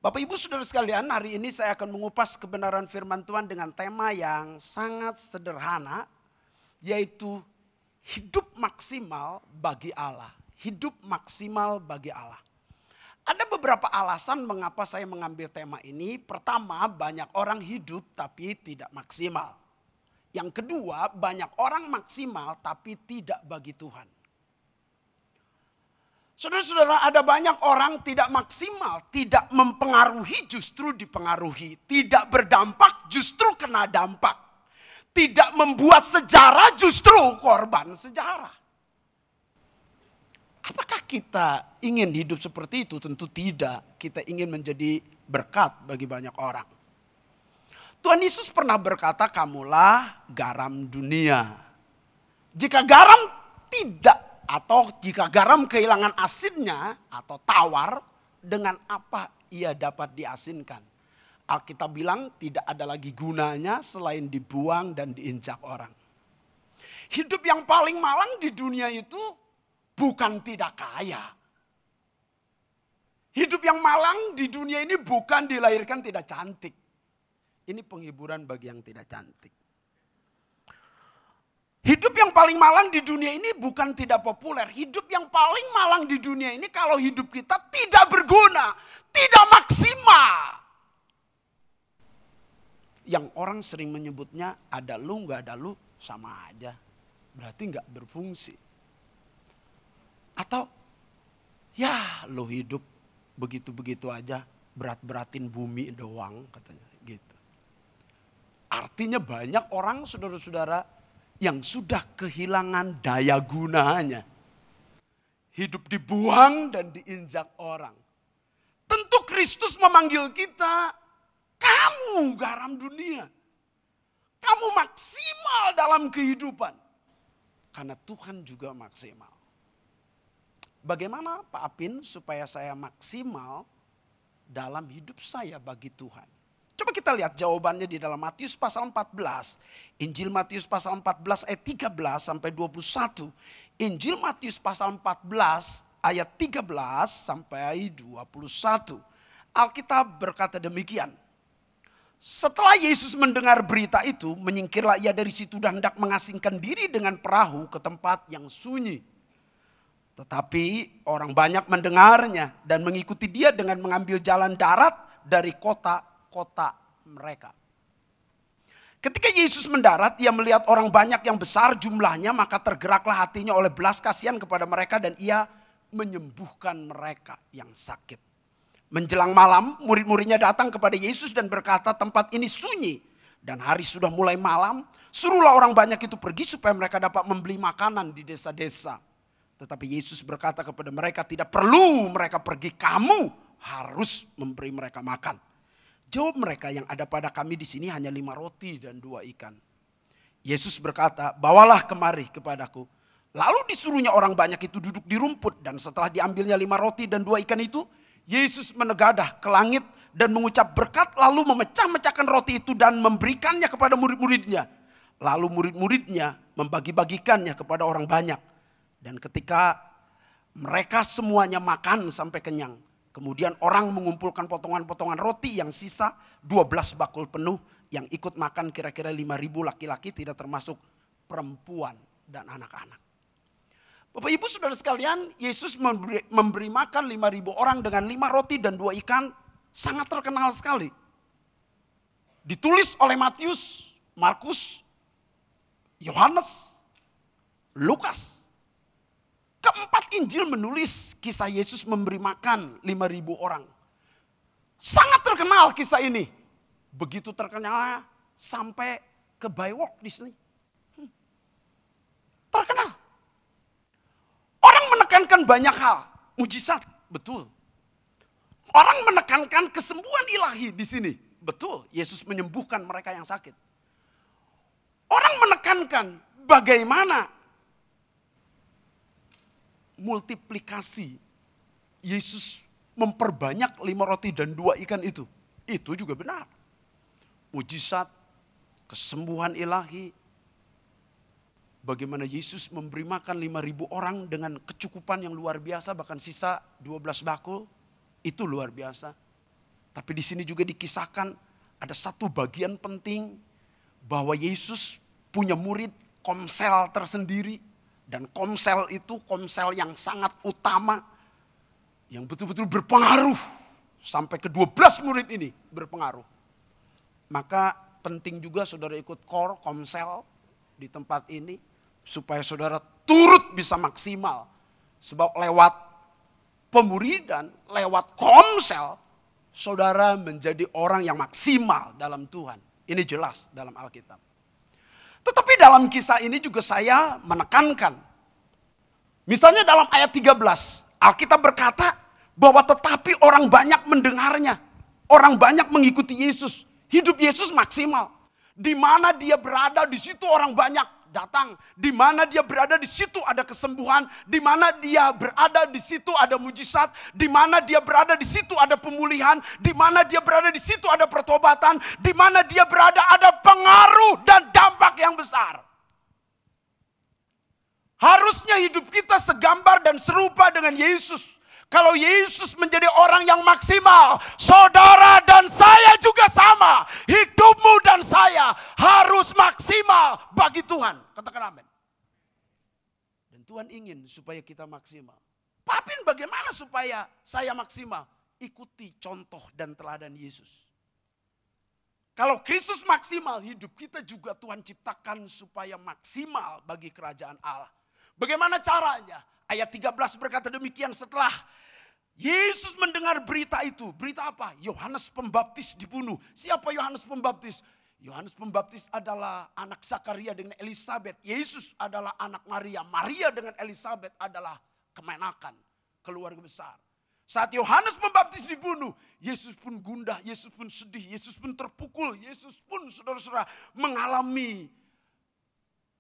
Bapak Ibu Saudara sekalian, hari ini saya akan mengupas kebenaran firman Tuhan dengan tema yang sangat sederhana, yaitu hidup maksimal bagi Allah. Hidup maksimal bagi Allah. Ada beberapa alasan mengapa saya mengambil tema ini. Pertama, banyak orang hidup tapi tidak maksimal. Yang kedua, banyak orang maksimal tapi tidak bagi Tuhan. Saudara-saudara, ada banyak orang tidak maksimal, tidak mempengaruhi justru dipengaruhi. Tidak berdampak justru kena dampak. Tidak membuat sejarah justru korban sejarah. Apakah kita ingin hidup seperti itu? Tentu tidak. Kita ingin menjadi berkat bagi banyak orang. Tuhan Yesus pernah berkata, kamulah garam dunia. Jika garam tidak, atau jika garam kehilangan asinnya atau tawar, dengan apa ia dapat diasinkan? Alkitab bilang tidak ada lagi gunanya selain dibuang dan diinjak orang. Hidup yang paling malang di dunia itu bukan tidak kaya. Hidup yang malang di dunia ini bukan dilahirkan tidak cantik. Ini penghiburan bagi yang tidak cantik. Hidup yang paling malang di dunia ini bukan tidak populer. Hidup yang paling malang di dunia ini kalau hidup kita tidak berguna, tidak maksimal. Yang orang sering menyebutnya ada lu gak ada lu sama aja. Berarti gak berfungsi. Atau ya lu hidup begitu-begitu aja, berat-beratin bumi doang katanya gitu. Artinya banyak orang saudara-saudara yang sudah kehilangan daya gunanya. Hidup dibuang dan diinjak orang. Tentu Kristus memanggil kita, kamu garam dunia. Kamu maksimal dalam kehidupan. Karena Tuhan juga maksimal. Bagaimana Pak Apin supaya saya maksimal dalam hidup saya bagi Tuhan? Coba kita lihat jawabannya di dalam Matius pasal 14. Injil Matius pasal 14 ayat 13 sampai 21. Injil Matius pasal 14 ayat 13 sampai 21. Alkitab berkata demikian. Setelah Yesus mendengar berita itu, menyingkirlah ia dari situ dan hendak mengasingkan diri dengan perahu ke tempat yang sunyi. Tetapi orang banyak mendengarnya dan mengikuti dia dengan mengambil jalan darat dari kota mereka. Ketika Yesus mendarat, ia melihat orang banyak yang besar jumlahnya, maka tergeraklah hatinya oleh belas kasihan kepada mereka dan ia menyembuhkan mereka yang sakit. Menjelang malam, murid-muridnya datang kepada Yesus dan berkata, tempat ini sunyi dan hari sudah mulai malam, suruhlah orang banyak itu pergi supaya mereka dapat membeli makanan di desa-desa. Tetapi Yesus berkata kepada mereka, tidak perlu mereka pergi, kamu harus memberi mereka makan. Jawab mereka, yang ada pada kami di sini hanya 5 roti dan 2 ikan. Yesus berkata, bawalah kemari kepadaku. Lalu disuruhnya orang banyak itu duduk di rumput. Dan setelah diambilnya 5 roti dan 2 ikan itu, Yesus menegadah ke langit dan mengucap berkat. Lalu memecah-mecahkan roti itu dan memberikannya kepada murid-muridnya. Lalu murid-muridnya membagi-bagikannya kepada orang banyak. Dan ketika mereka semuanya makan sampai kenyang, kemudian orang mengumpulkan potongan-potongan roti yang sisa 12 bakul penuh, yang ikut makan kira-kira 5.000 laki-laki, tidak termasuk perempuan dan anak-anak. Bapak Ibu Saudara sekalian, Yesus memberi makan 5.000 orang dengan 5 roti dan 2 ikan, sangat terkenal sekali. Ditulis oleh Matius, Markus, Yohanes, Lukas. Keempat Injil menulis kisah Yesus memberi makan 5.000 orang. Sangat terkenal kisah ini. Begitu terkenal sampai ke Baywalk Disney. Terkenal. Orang menekankan banyak hal. Mujizat, betul. Orang menekankan kesembuhan ilahi di sini. Betul, Yesus menyembuhkan mereka yang sakit. Orang menekankan bagaimana multiplikasi Yesus memperbanyak 5 roti dan 2 ikan itu. Itu juga benar. Mujizat, kesembuhan ilahi. Bagaimana Yesus memberi makan 5.000 orang dengan kecukupan yang luar biasa, bahkan sisa 12 bakul. Itu luar biasa. Tapi di sini juga dikisahkan ada satu bagian penting bahwa Yesus punya murid komsel tersendiri. Dan komsel itu komsel yang sangat utama, yang betul-betul berpengaruh. Sampai ke 12 murid ini berpengaruh. Maka penting juga saudara ikut core komsel di tempat ini. Supaya saudara turut bisa maksimal. Sebab lewat pemuridan, lewat komsel, saudara menjadi orang yang maksimal dalam Tuhan. Ini jelas dalam Alkitab. Tetapi dalam kisah ini juga saya menekankan. Misalnya dalam ayat 13, Alkitab berkata bahwa tetapi orang banyak mendengarnya. Orang banyak mengikuti Yesus. Hidup Yesus maksimal. Di mana dia berada, di situ orang banyak datang. Di mana dia berada, di situ ada kesembuhan. Di mana dia berada, di situ ada mujizat. Di mana dia berada, di situ ada pemulihan. Di mana dia berada, di situ ada pertobatan. Di mana dia berada, ada pengaruh dan dampak yang besar. Harusnya hidup kita segambar dan serupa dengan Yesus. Kalau Yesus menjadi orang yang maksimal, saudara dan saya juga sama. Hidupmu dan saya harus maksimal bagi Tuhan. Katakan amin. Dan Tuhan ingin supaya kita maksimal. Pak Apin, bagaimana supaya saya maksimal? Ikuti contoh dan teladan Yesus. Kalau Kristus maksimal, hidup kita juga Tuhan ciptakan supaya maksimal bagi kerajaan Allah. Bagaimana caranya? Ayat 13 berkata demikian, setelah Yesus mendengar berita itu. Berita apa? Yohanes Pembaptis dibunuh. Siapa Yohanes Pembaptis? Yohanes Pembaptis adalah anak Zakaria dengan Elisabet. Yesus adalah anak Maria. Maria dengan Elisabet adalah kemenakan, keluarga besar. Saat Yohanes Pembaptis dibunuh, Yesus pun gundah, Yesus pun sedih, Yesus pun terpukul, Yesus pun saudara-saudara mengalami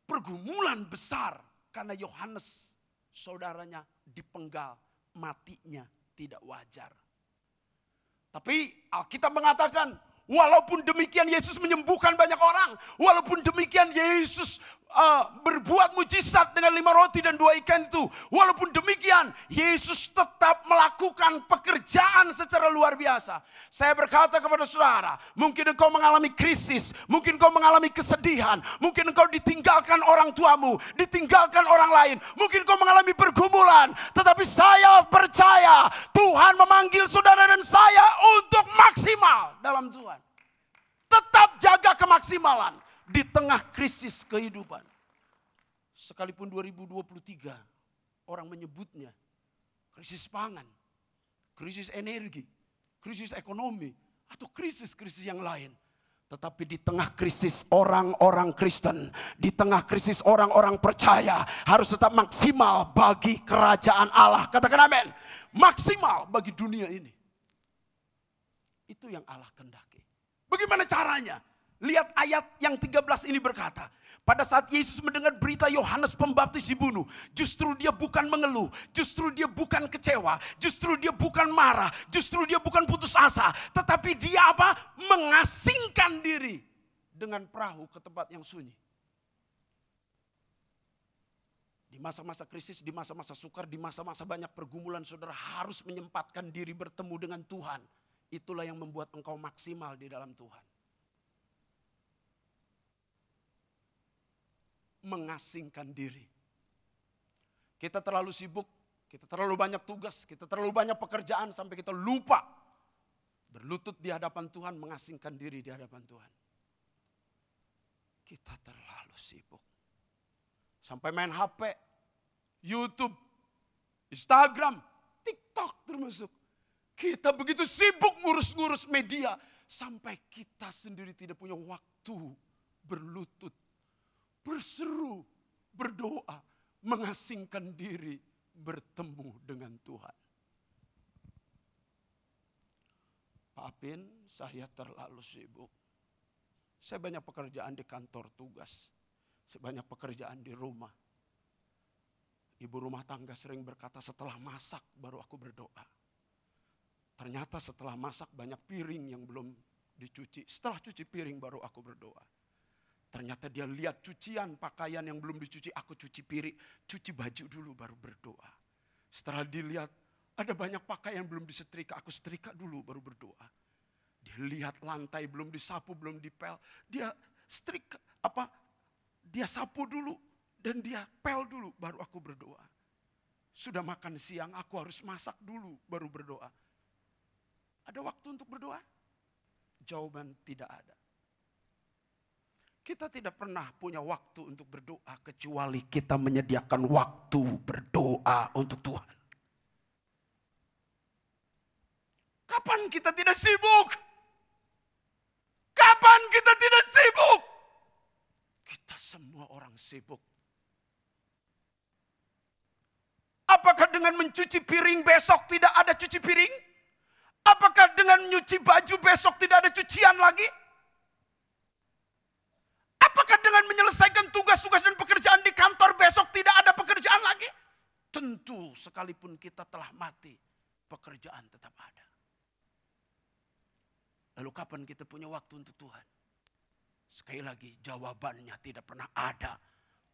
pergumulan besar. Karena Yohanes saudaranya dipenggal, matinya tidak wajar. Tapi Alkitab mengatakan, walaupun demikian Yesus menyembuhkan banyak orang. Walaupun demikian Yesus berbuat mujizat dengan 5 roti dan 2 ikan itu. Walaupun demikian Yesus tetap melakukan pekerjaan secara luar biasa. Saya berkata kepada saudara, mungkin engkau mengalami krisis. Mungkin engkau mengalami kesedihan. Mungkin engkau ditinggalkan orang tuamu. Ditinggalkan orang lain. Mungkin engkau mengalami pergumulan. Tetapi saya percaya Tuhan memanggil saudara dan saya untuk maksimal dalam Tuhan. Tetap jaga kemaksimalan di tengah krisis kehidupan. Sekalipun 2023 orang menyebutnya krisis pangan, krisis energi, krisis ekonomi, atau krisis-krisis yang lain. Tetapi di tengah krisis orang-orang Kristen, di tengah krisis orang-orang percaya harus tetap maksimal bagi kerajaan Allah. Katakan amin. Maksimal bagi dunia ini. Itu yang Allah kehendaki. Bagaimana caranya? Lihat ayat yang 13 ini berkata, pada saat Yesus mendengar berita Yohanes Pembaptis dibunuh, justru dia bukan mengeluh, justru dia bukan kecewa, justru dia bukan marah, justru dia bukan putus asa, tetapi dia apa? Mengasingkan diri dengan perahu ke tempat yang sunyi. Di masa-masa krisis, di masa-masa sukar, di masa-masa banyak pergumulan, saudara harus menyempatkan diri bertemu dengan Tuhan. Itulah yang membuat engkau maksimal di dalam Tuhan. Mengasingkan diri. Kita terlalu sibuk, kita terlalu banyak tugas, kita terlalu banyak pekerjaan sampai kita lupa berlutut di hadapan Tuhan, mengasingkan diri di hadapan Tuhan. Kita terlalu sibuk. Sampai main HP, YouTube, Instagram, TikTok termasuk. Kita begitu sibuk ngurus-ngurus media sampai kita sendiri tidak punya waktu berlutut, berseru, berdoa, mengasingkan diri, bertemu dengan Tuhan. Pak Apin, saya terlalu sibuk. Saya banyak pekerjaan di kantor tugas. Saya banyak pekerjaan di rumah. Ibu rumah tangga sering berkata, setelah masak baru aku berdoa. Ternyata setelah masak banyak piring yang belum dicuci. Setelah cuci piring baru aku berdoa. Ternyata dia lihat cucian pakaian yang belum dicuci, aku cuci piring, cuci baju dulu baru berdoa. Setelah dilihat ada banyak pakaian belum disetrika, aku setrika dulu baru berdoa. lihat lantai belum disapu, belum dipel. Dia dia sapu dulu dan dia pel dulu, baru aku berdoa. Sudah makan siang, aku harus masak dulu baru berdoa. Ada waktu untuk berdoa? Jawaban tidak ada. Kita tidak pernah punya waktu untuk berdoa kecuali kita menyediakan waktu berdoa untuk Tuhan. Kapan kita tidak sibuk? Kapan kita tidak sibuk? Kita semua orang sibuk. Apakah dengan mencuci piring besok tidak ada cuci piring? Apakah dengan nyuci baju besok tidak ada cucian lagi? Apakah dengan menyelesaikan tugas-tugas dan pekerjaan di kantor besok tidak ada pekerjaan lagi? Tentu sekalipun kita telah mati, pekerjaan tetap ada. Lalu kapan kita punya waktu untuk Tuhan? Sekali lagi jawabannya tidak pernah ada.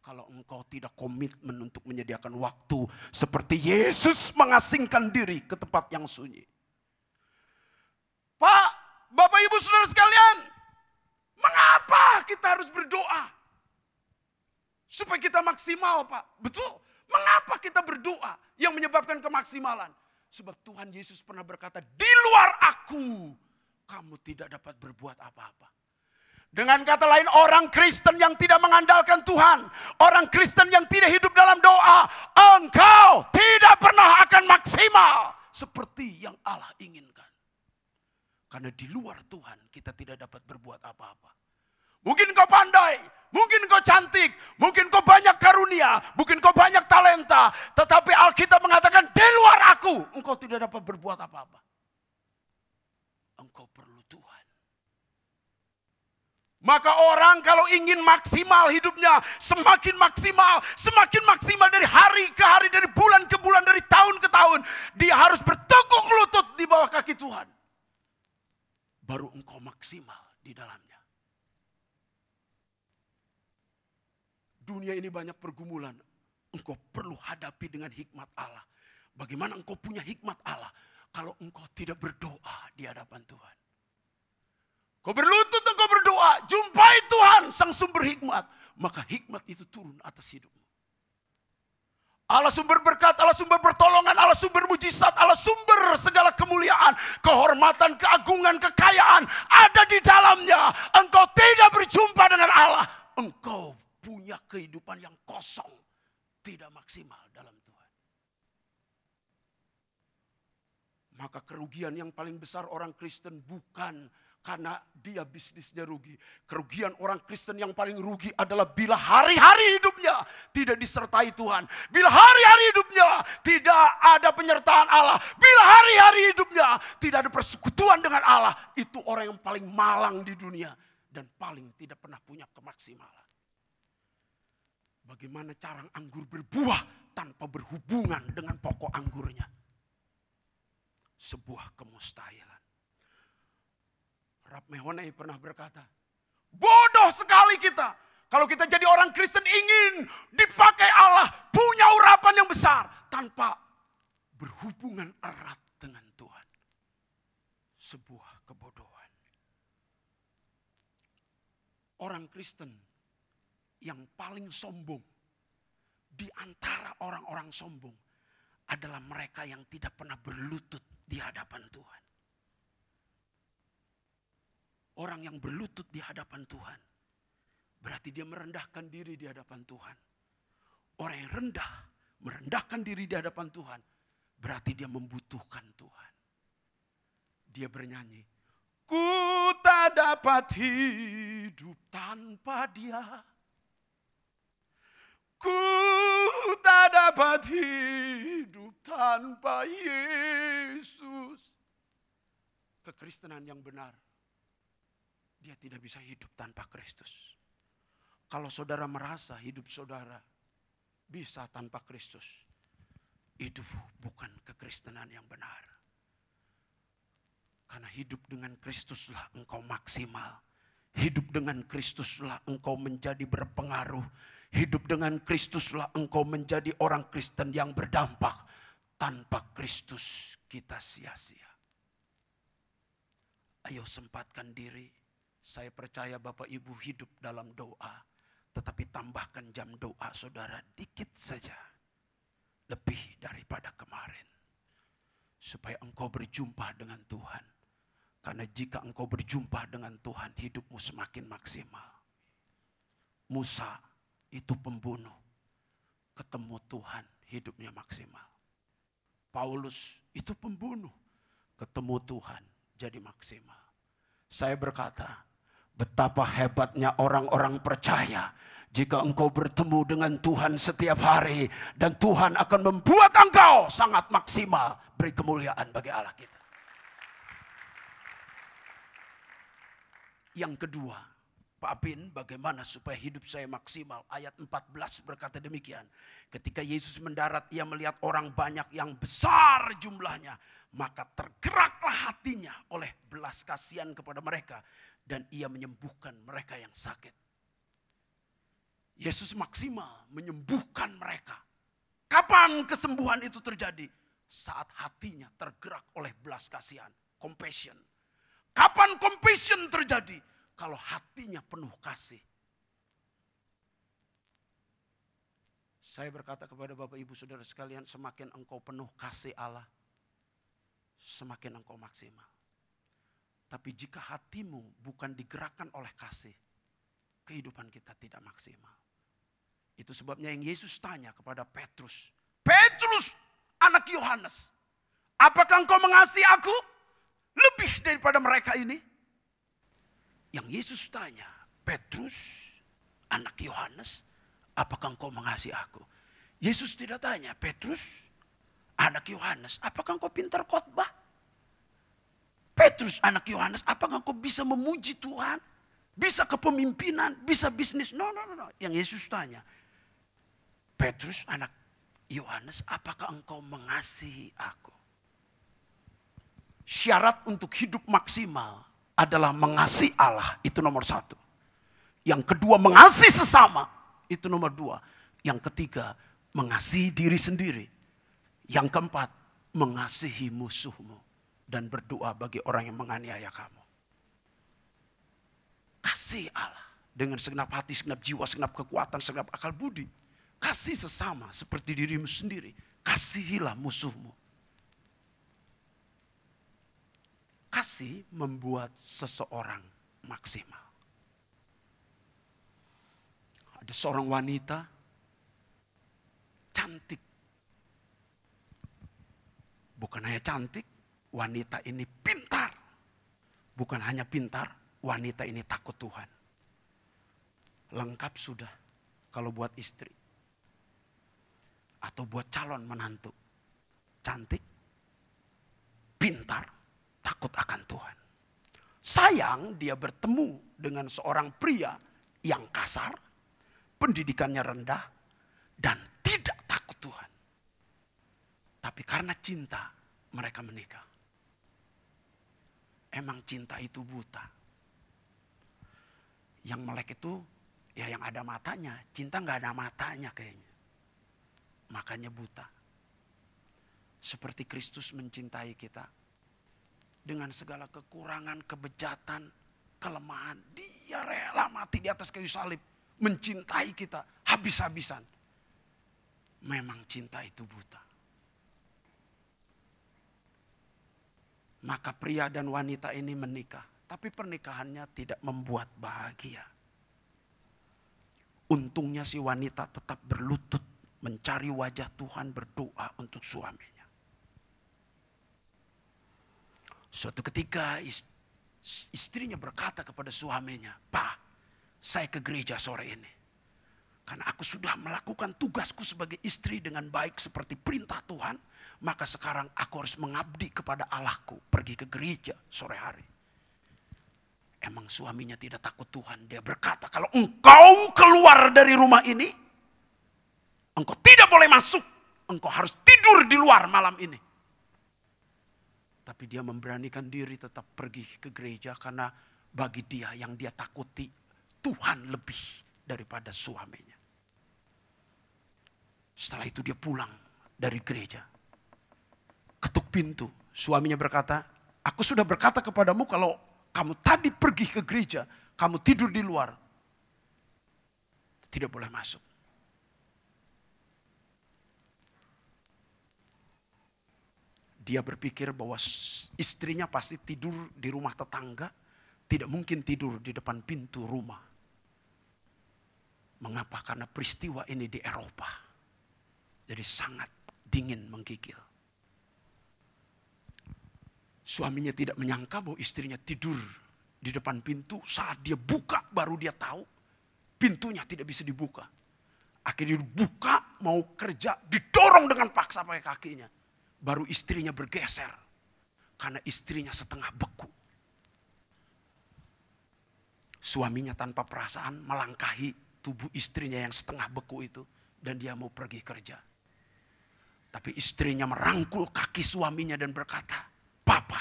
Kalau engkau tidak komitmen untuk menyediakan waktu seperti Yesus mengasingkan diri ke tempat yang sunyi. Pak, Bapak Ibu Saudara sekalian, mengapa kita harus berdoa? Supaya kita maksimal, Pak. Betul. Mengapa kita berdoa yang menyebabkan kemaksimalan? Sebab Tuhan Yesus pernah berkata, di luar aku, kamu tidak dapat berbuat apa-apa. Dengan kata lain, orang Kristen yang tidak mengandalkan Tuhan, orang Kristen yang tidak hidup dalam doa, engkau tidak pernah akan maksimal seperti yang Allah inginkan. Karena di luar Tuhan kita tidak dapat berbuat apa-apa. Mungkin kau pandai, mungkin kau cantik, mungkin kau banyak karunia, mungkin kau banyak talenta. Tetapi Alkitab mengatakan di luar aku, engkau tidak dapat berbuat apa-apa. Engkau perlu Tuhan. Maka orang kalau ingin maksimal hidupnya, semakin maksimal dari hari ke hari, dari bulan ke bulan, dari tahun ke tahun. Dia harus bertekuk lutut di bawah kaki Tuhan. Baru engkau maksimal di dalamnya. Dunia ini banyak pergumulan. Engkau perlu hadapi dengan hikmat Allah. Bagaimana engkau punya hikmat Allah kalau engkau tidak berdoa di hadapan Tuhan? Kau berlutut, engkau berdoa, jumpai Tuhan sang sumber hikmat. Maka hikmat itu turun atas hidupmu. Allah sumber berkat, Allah sumber pertolongan, Allah sumber mujizat, Allah sumber segala kemuliaan, kehormatan, keagungan, kekayaan ada di dalamnya. Engkau tidak berjumpa dengan Allah. Engkau punya kehidupan yang kosong, tidak maksimal dalam Tuhan. Maka kerugian yang paling besar orang Kristen bukan karena dia bisnisnya rugi. Kerugian orang Kristen yang paling rugi adalah bila hari-hari hidupnya tidak disertai Tuhan. Bila hari-hari hidupnya tidak ada penyertaan Allah. Bila hari-hari hidupnya tidak ada persekutuan dengan Allah. Itu orang yang paling malang di dunia. Dan paling tidak pernah punya kemaksimalan. Bagaimana carang anggur berbuah tanpa berhubungan dengan pokok anggurnya? Sebuah kemustahilan. Rab Mehonei pernah berkata, bodoh sekali kita. Kalau kita jadi orang Kristen ingin dipakai Allah, punya urapan yang besar, tanpa berhubungan erat dengan Tuhan. Sebuah kebodohan. Orang Kristen yang paling sombong di antara orang-orang sombong adalah mereka yang tidak pernah berlutut di hadapan Tuhan. Orang yang berlutut di hadapan Tuhan, berarti dia merendahkan diri di hadapan Tuhan. Orang yang rendah, merendahkan diri di hadapan Tuhan, berarti dia membutuhkan Tuhan. Dia bernyanyi, ku tak dapat hidup tanpa Dia. Ku tak dapat hidup tanpa Yesus. Kekristenan yang benar, dia tidak bisa hidup tanpa Kristus. Kalau saudara merasa hidup saudara bisa tanpa Kristus, itu bukan kekristenan yang benar. Karena hidup dengan Kristuslah engkau maksimal. Hidup dengan Kristuslah engkau menjadi berpengaruh. Hidup dengan Kristuslah engkau menjadi orang Kristen yang berdampak. Tanpa Kristus kita sia-sia. Ayo sempatkan diri. Saya percaya Bapak Ibu hidup dalam doa. Tetapi tambahkan jam doa saudara dikit saja. Lebih daripada kemarin. Supaya engkau berjumpa dengan Tuhan. Karena jika engkau berjumpa dengan Tuhan, hidupmu semakin maksimal. Musa itu pembunuh. Ketemu Tuhan, hidupnya maksimal. Paulus itu pembunuh. Ketemu Tuhan, jadi maksimal. Saya berkata, betapa hebatnya orang-orang percaya jika engkau bertemu dengan Tuhan setiap hari dan Tuhan akan membuat engkau sangat maksimal. Beri kemuliaan bagi Allah kita. Yang kedua, Pak Apin, bagaimana supaya hidup saya maksimal? Ayat 14 berkata demikian. Ketika Yesus mendarat, ia melihat orang banyak yang besar jumlahnya. Maka tergeraklah hatinya oleh belas kasihan kepada mereka. Dan ia menyembuhkan mereka yang sakit. Yesus maksimal menyembuhkan mereka. Kapan kesembuhan itu terjadi? Saat hatinya tergerak oleh belas kasihan. Compassion. Kapan compassion terjadi? Kalau hatinya penuh kasih. Saya berkata kepada Bapak Ibu Saudara sekalian, semakin engkau penuh kasih Allah, semakin engkau maksimal. Tapi jika hatimu bukan digerakkan oleh kasih, kehidupan kita tidak maksimal. Itu sebabnya yang Yesus tanya kepada Petrus. Petrus, anak Yohanes, apakah engkau mengasihi aku lebih daripada mereka ini? Yang Yesus tanya, Petrus, anak Yohanes, apakah engkau mengasihi aku? Yesus tidak tanya, Petrus, anak Yohanes, apakah engkau pintar khotbah? Petrus, anak Yohanes, apakah engkau bisa memuji Tuhan? Bisa kepemimpinan, bisa bisnis? No. Yang Yesus tanya, Petrus, anak Yohanes, apakah engkau mengasihi aku? Syarat untuk hidup maksimal adalah mengasihi Allah, itu nomor satu. Yang kedua, mengasihi sesama, itu nomor dua. Yang ketiga, mengasihi diri sendiri. Yang keempat, mengasihi musuhmu. Dan berdoa bagi orang yang menganiaya kamu. Kasih Allah dengan segenap hati, segenap jiwa, segenap kekuatan, segenap akal budi. Kasih sesama seperti dirimu sendiri. Kasihilah musuhmu. Kasih membuat seseorang maksimal. Ada seorang wanita cantik. Bukan hanya cantik, wanita ini pintar. Bukan hanya pintar, wanita ini takut Tuhan. Lengkap sudah kalau buat istri. Atau buat calon menantu. Cantik, pintar, takut akan Tuhan. Sayang dia bertemu dengan seorang pria yang kasar, pendidikannya rendah, dan tidak takut Tuhan. Tapi karena cinta mereka menikah. Emang cinta itu buta. Yang melek itu ya yang ada matanya. Cinta gak ada matanya kayaknya. Makanya buta. Seperti Kristus mencintai kita. Dengan segala kekurangan, kebejatan, kelemahan. Dia rela mati di atas kayu salib. Mencintai kita habis-habisan. Memang cinta itu buta. Maka pria dan wanita ini menikah. Tapi pernikahannya tidak membuat bahagia. Untungnya si wanita tetap berlutut. Mencari wajah Tuhan, berdoa untuk suaminya. Suatu ketika istrinya berkata kepada suaminya, "Pak, saya ke gereja sore ini. Karena aku sudah melakukan tugasku sebagai istri dengan baik seperti perintah Tuhan. Maka sekarang aku harus mengabdi kepada Allahku. Pergi ke gereja sore hari." Emang suaminya tidak takut Tuhan. Dia berkata, "Kalau engkau keluar dari rumah ini, engkau tidak boleh masuk. Engkau harus tidur di luar malam ini." Tapi dia memberanikan diri tetap pergi ke gereja. Karena bagi dia yang dia takuti, Tuhan lebih daripada suaminya. Setelah itu dia pulang dari gereja. Ketuk pintu. Suaminya berkata, "Aku sudah berkata kepadamu kalau kamu tadi pergi ke gereja, kamu tidur di luar, tidak boleh masuk. Dia berpikir bahwa istrinya pasti tidur di rumah tetangga, tidak mungkin tidur di depan pintu rumah. Mengapa? Karena peristiwa ini di Eropa. Jadi sangat dingin menggigil. Suaminya tidak menyangka bahwa istrinya tidur di depan pintu. Saat dia buka baru dia tahu pintunya tidak bisa dibuka. Akhirnya dibuka, mau kerja, didorong dengan paksa pakai kakinya. Baru istrinya bergeser. Karena istrinya setengah beku. Suaminya tanpa perasaan melangkahi tubuh istrinya yang setengah beku itu. Dan dia mau pergi kerja. Tapi istrinya merangkul kaki suaminya dan berkata, "Papa,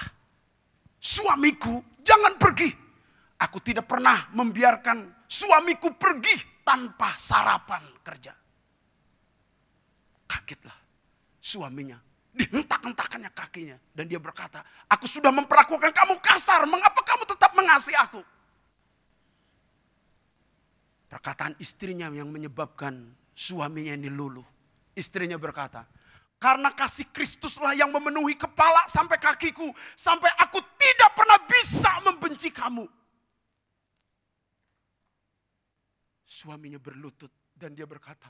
suamiku jangan pergi. Aku tidak pernah membiarkan suamiku pergi tanpa sarapan kerja." Kagetlah suaminya. Dihentak-hentakannya kakinya. Dan dia berkata, "Aku sudah memperlakukan kamu kasar. Mengapa kamu tetap mengasihi aku?" Perkataan istrinya yang menyebabkan suaminya ini luluh. Istrinya berkata, "Karena kasih Kristuslah yang memenuhi kepala sampai kakiku. Sampai aku tidak pernah bisa membenci kamu." Suaminya berlutut dan dia berkata,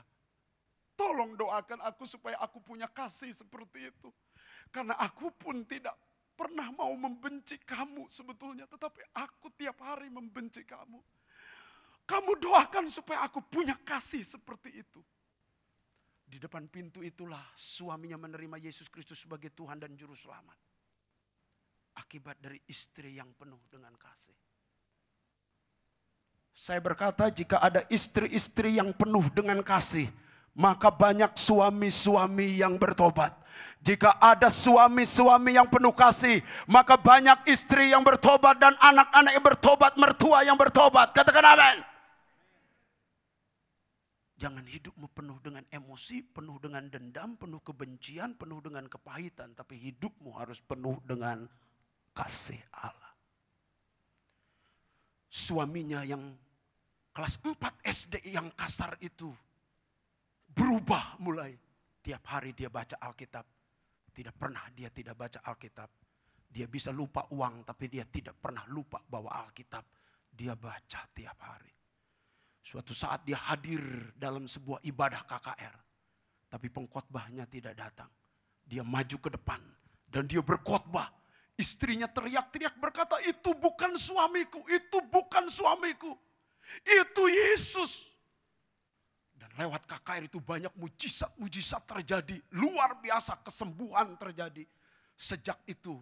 "Tolong doakan aku supaya aku punya kasih seperti itu. Karena aku pun tidak pernah mau membenci kamu sebetulnya. Tetapi aku tiap hari membenci kamu. Kamu doakan supaya aku punya kasih seperti itu." Di depan pintu itulah suaminya menerima Yesus Kristus sebagai Tuhan dan Juru Selamat. Akibat dari istri yang penuh dengan kasih. Saya berkata, jika ada istri-istri yang penuh dengan kasih, maka banyak suami-suami yang bertobat. Jika ada suami-suami yang penuh kasih, maka banyak istri yang bertobat dan anak-anak yang bertobat, mertua yang bertobat. Katakan amin. Jangan hidupmu penuh dengan emosi, penuh dengan dendam, penuh kebencian, penuh dengan kepahitan. Tapi hidupmu harus penuh dengan kasih Allah. Suaminya yang kelas 4 SD yang kasar itu berubah mulai. Tiap hari dia baca Alkitab. Tidak pernah dia tidak baca Alkitab. Dia bisa lupa uang tapi dia tidak pernah lupa bawa Alkitab. Dia baca tiap hari. Suatu saat dia hadir dalam sebuah ibadah KKR. Tapi pengkhotbahnya tidak datang. Dia maju ke depan dan dia berkhotbah. Istrinya teriak-teriak berkata, "Itu bukan suamiku, itu bukan suamiku. Itu Yesus." Dan lewat KKR itu banyak mujizat-mujizat terjadi. Luar biasa kesembuhan terjadi. Sejak itu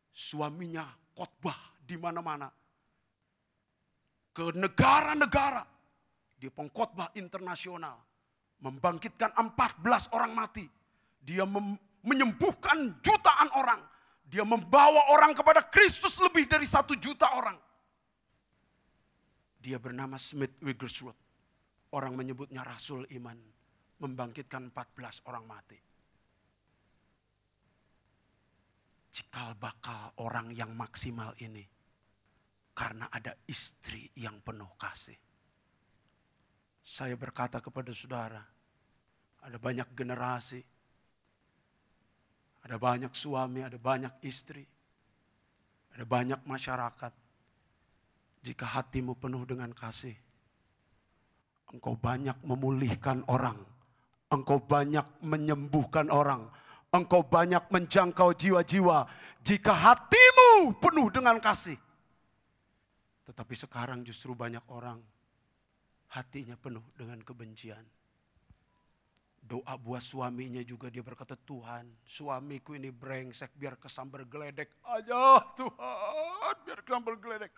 suaminya khotbah di mana-mana. Ke negara-negara. Dia pengkhotbah internasional. Membangkitkan 14 orang mati. Dia menyembuhkan jutaan orang. Dia membawa orang kepada Kristus lebih dari 1 juta orang. Dia bernama Smith Wigglesworth. Orang menyebutnya Rasul Iman. Membangkitkan 14 orang mati. Cikal bakal orang yang maksimal ini. Karena ada istri yang penuh kasih. Saya berkata kepada saudara, ada banyak generasi, ada banyak suami, ada banyak istri, ada banyak masyarakat. Jika hatimu penuh dengan kasih, engkau banyak memulihkan orang, engkau banyak menyembuhkan orang, engkau banyak menjangkau jiwa-jiwa. Jika hatimu penuh dengan kasih. Tetapi sekarang justru banyak orang hatinya penuh dengan kebencian. Doa buat suaminya juga dia berkata, "Tuhan, suamiku ini brengsek, biar kesambar geledek aja Tuhan, biar kesambar geledek."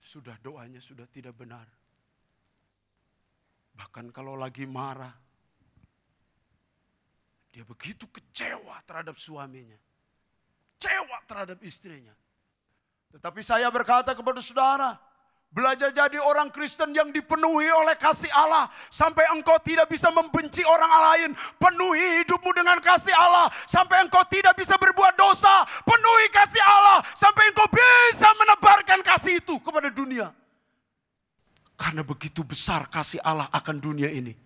Sudah doanya sudah tidak benar. Bahkan kalau lagi marah, dia begitu kecewa terhadap suaminya. Kecewa terhadap istrinya. Tetapi saya berkata kepada saudara, belajar jadi orang Kristen yang dipenuhi oleh kasih Allah. Sampai engkau tidak bisa membenci orang lain. Penuhi hidupmu dengan kasih Allah. Sampai engkau tidak bisa berbuat dosa Karena begitu besar kasih Allah akan dunia ini.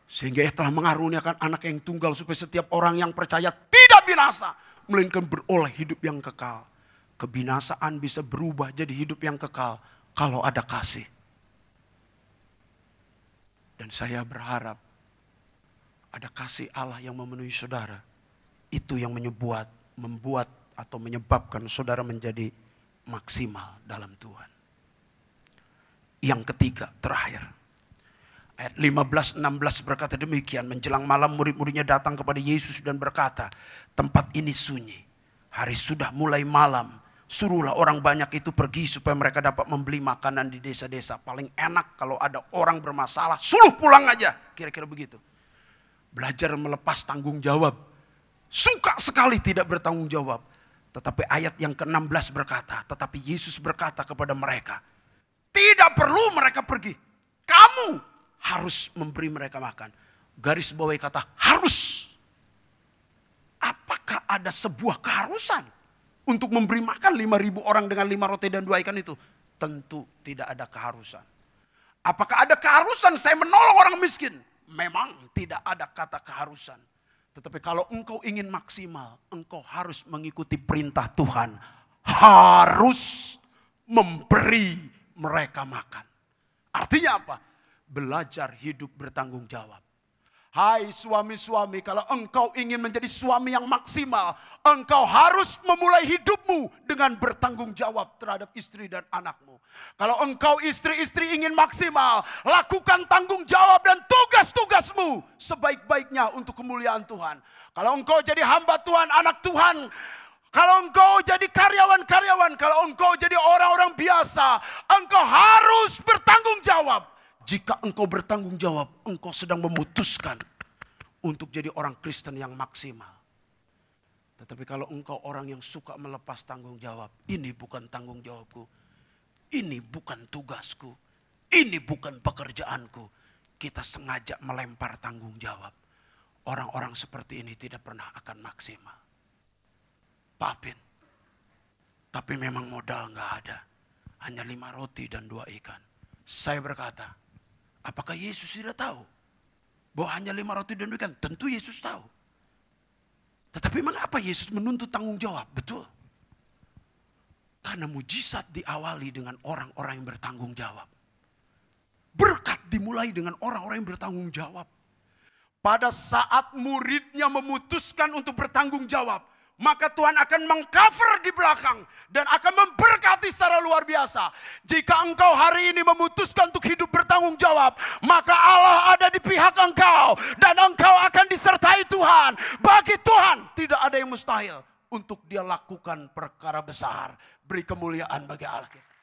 Sehingga ia telah mengaruniakan anak yang tunggal supaya setiap orang yang percaya tidak binasa, melainkan beroleh hidup yang kekal. Kebinasaan bisa berubah jadi hidup yang kekal kalau ada kasih. Dan saya berharap ada kasih Allah yang memenuhi saudara. Itu yang membuat atau menyebabkan saudara menjadi maksimal dalam Tuhan. Yang ketiga, terakhir. Ayat 15-16 berkata demikian. Menjelang malam murid-muridnya datang kepada Yesus dan berkata, tempat ini sunyi. Hari sudah mulai malam. Suruhlah orang banyak itu pergi supaya mereka dapat membeli makanan di desa-desa. Paling enak kalau ada orang bermasalah, suruh pulang aja. Kira-kira begitu. Belajar melepas tanggung jawab. Suka sekali tidak bertanggung jawab. Tetapi ayat yang ke-16 berkata, tetapi Yesus berkata kepada mereka, tidak perlu mereka pergi. Kamu harus memberi mereka makan. Garis bawahi kata harus. Apakah ada sebuah keharusan untuk memberi makan 5.000 orang dengan 5 roti dan 2 ikan itu? Tentu tidak ada keharusan. Apakah ada keharusan saya menolong orang miskin? Memang tidak ada kata keharusan. Tetapi kalau engkau ingin maksimal, engkau harus mengikuti perintah Tuhan. Harus memberi mereka makan. Artinya apa? Belajar hidup bertanggung jawab. Hai suami-suami, kalau engkau ingin menjadi suami yang maksimal, engkau harus memulai hidupmu dengan bertanggung jawab terhadap istri dan anakmu. Kalau engkau istri-istri ingin maksimal, lakukan tanggung jawab dan tugas-tugasmu sebaik-baiknya untuk kemuliaan Tuhan. Kalau engkau jadi hamba Tuhan, anak Tuhan, kalau engkau jadi karyawan-karyawan, kalau engkau jadi orang-orang biasa, engkau harus bertanggung jawab. Jika engkau bertanggung jawab, engkau sedang memutuskan untuk jadi orang Kristen yang maksimal. Tetapi kalau engkau orang yang suka melepas tanggung jawab, ini bukan tanggung jawabku, ini bukan tugasku, ini bukan pekerjaanku. Kita sengaja melempar tanggung jawab. Orang-orang seperti ini tidak pernah akan maksimal. Papin. Tapi memang modal gak ada. Hanya 5 roti dan 2 ikan. Saya berkata, apakah Yesus tidak tahu bahwa hanya 5 roti dan 2 ikan? Tentu Yesus tahu. Tetapi mengapa Yesus menuntut tanggung jawab? Betul. Karena mujizat diawali dengan orang-orang yang bertanggung jawab. Berkat dimulai dengan orang-orang yang bertanggung jawab. Pada saat muridnya memutuskan untuk bertanggung jawab, maka Tuhan akan mengcover di belakang dan akan memberkati secara luar biasa. Jika engkau hari ini memutuskan untuk hidup bertanggung jawab, maka Allah ada di pihak engkau dan engkau akan disertai Tuhan. Bagi Tuhan tidak ada yang mustahil untuk dia lakukan perkara besar. Beri kemuliaan bagi Allah kita.